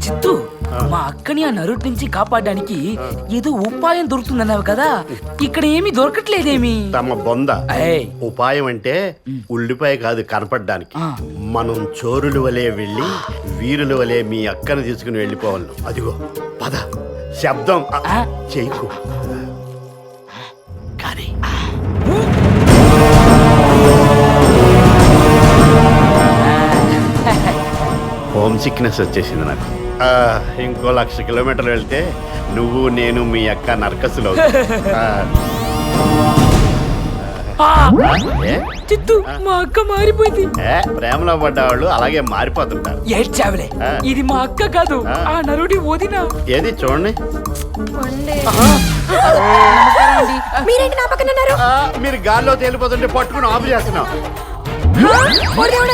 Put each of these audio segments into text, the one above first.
చిత్తు మా అక్కని ఆ నరుటి నుంచి కాపాడడానికి ఏదో ఉపాయం దొరుకుతుందన్నావు కదా, ఇక్కడ ఏమీ దొరకట్లేదేమి. తమ బొంద ఏయ్, ఉపాయం అంటే ఉల్లిపాయ కాదు కనపడడానికి. మనం చోరుల వలె వెళ్ళి వీరుల వలె మీ అక్కను తీసుకుని వెళ్ళిపోవాలి. అదిగో పద, శబ్దం చేయకు. కానీ హోమ్ సిక్నెస్ వచ్చేసింది నాకు. ఇంకో 1,00,000 కిలోమీటర్లు వెళ్తే నువ్వు నేను మీ అక్క నరకసులో. చిత్తు మా అక్క మారిపోయింది. ప్రేమలో పడ్డవాళ్ళు అలాగే మారిపోతుంటారు. ఏడ్చావులే, ఇది మా అక్క కాదు, ఆ నరుడి వదిన. ఏది చూడండి. మీరేంటి నా పక్కన ఉన్నారు? మీరు గాల్లో తేలిపోతుంటే పట్టుకుని ఆఫ్ చేస్తున్నాం.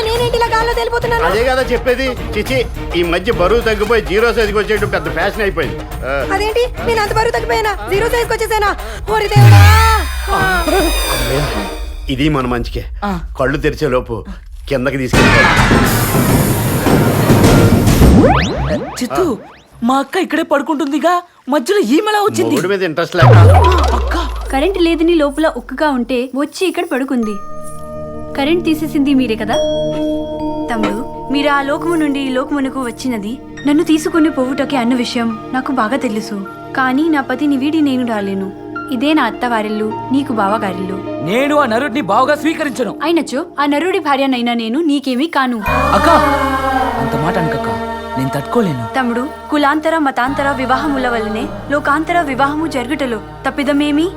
నేనేంటి ఇలా గాల్లో తేలిపోతున్నాను? అదే కదా చెప్పేది. చిచి, ఈ మధ్య బరువు తగ్గిపోయి 0 సైజ్కి వచ్చేట్టు పెద్ద ఫ్యాషన్ అయిపోయింది. అదేంటి, నేను అంత బరువు తగ్గిపోయానా? 0 సైజ్కి వచ్చేసానా? ఓరి దేవుడా! ఇది మన మంచికే. కళ్ళు తెరిచే లోపు కిందకి తీసుకెళ్ళి. చిత్తు మా అక్క ఇక్కడే పడుకుంటుందిగా, మధ్యలో ఈమెలా వచ్చింది? మూడు మీద ఇంట్రెస్ట్ లేక. కరెంట్ లేదని లోపల ఉక్కగా ఉంటే వచ్చి ఇక్కడ పడుకుంది. కరెంట్ తీసేసింది మీరే కదా తమ్ముడు. మీరు ఆ లోకము నుండి ఈ లోకమునకు వచ్చినది నన్ను తీసుకుని పోవుటకే అన్న విషయం నాకు బాగా తెలుసు. కానీ నా పతిని వీడి నేను రాలేను. ఇదే నా అత్తవారిల్లు, నీకు బావగారిల్లు. నేను ఆ నరుడిని బావగా స్వీకరించను. అయినచో ఆ నరుడి భార్యనైనా నేను నీకేమీ కాను. అక్క అంత మాట అనకక్క, నేను తట్టుకోలేను. తమ్ముడు, కులాంతర మతాంతర వివాహముల వల్లనే లోకాంతర వివాహము జరుగుటలో తప్పిదమేమి?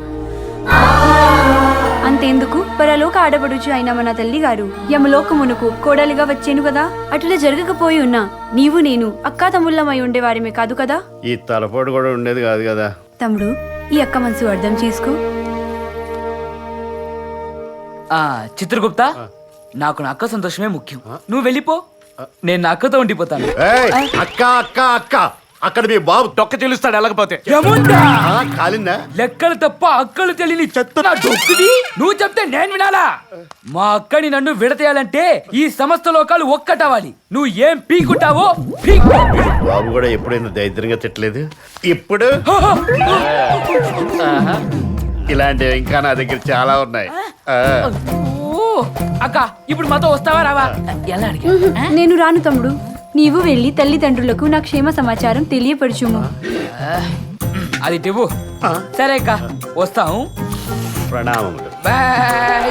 అంతేందుకు, పరలోక ఆడబడుచు అయిన మన తల్లి గారు యమలోకమునకు కోడలిగా వచ్చేను కదా. అటులా జరగకపోయి ఉన్నా నీవు నేను అక్కా తమ్ముళ్ళమై ఉండేవారిమే కాదు కదా. ఈ తలపోటు కూడా ఉండేది కాదు కదా. తమ్ముడు, ఈ అక్క మనసు అర్థం చేసుకో. చిత్రగుప్త, నాకు నా అక్క సంతోషమే ముఖ్యం. నువ్వు వెళ్ళిపో, నేను నా అక్కతో ఉండిపోతాను. అక్క అక్క అక్క, అక్కడ మీ బాబు తొక్క చెల్లిస్తాడు వెళ్ళకపోతే. కాలిందా? లెక్కలు తప్ప అక్కలు తెలియని చెత్త నా డొక్కుది. నువ్వు చెప్తే నేను వినాలా? మా అక్కని నన్ను విడతేయాలంటే ఈ సమస్త లోకాలు ఒక్కటవాలి. నువ్వు ఏం పీకుంటావో పీకు. బాబు కూడా ఎప్పుడైనా దరిద్రంగా తిట్టలేదు. ఇప్పుడు ఇలాంటివి ఇంకా నా దగ్గర చాలా ఉన్నాయి. అక్క ఇప్పుడు మాతో వస్తావా రావా? ఎలా అడిగా? నేను రాను తమ్ముడు. నీవు వెళ్ళి తల్లిదండ్రులకు నా క్షేమ సమాచారం తెలియపరచుము. అది టివ్వు. సరే అక్క, వస్తాము. ప్రణామములు. బాయ్.